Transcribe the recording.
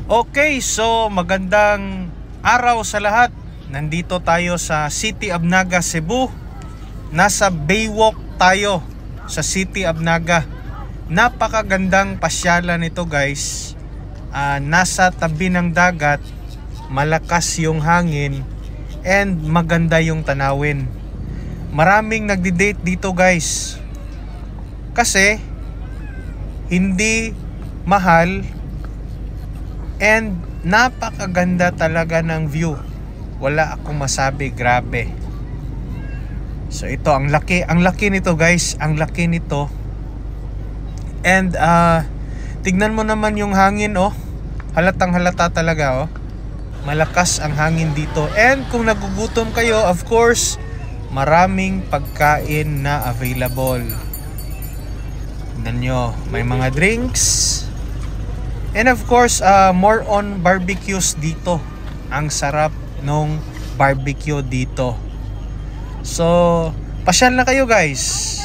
Okay, so magandang araw sa lahat. Nandito tayo sa City of Naga, Cebu. Nasa Baywalk tayo sa City of Naga. Napakagandang pasyalan nito, guys. Nasa tabi ng dagat, malakas yung hangin, and maganda yung tanawin. Maraming nagdi-date dito, guys. Kasi hindi mahal and napakaganda talaga ng view. Wala akong masabi, grabe. So ito, ang laki nito, guys. Ang laki nito. And tignan mo naman yung hangin, oh. Halatang halata talaga, oh. Malakas ang hangin dito. And kung nagugutom kayo, of course, maraming pagkain na available. Tignan nyo, may mga drinks. And of course, more on barbecues dito. Ang sarap nung barbecue dito. So, pasyal na kayo, guys.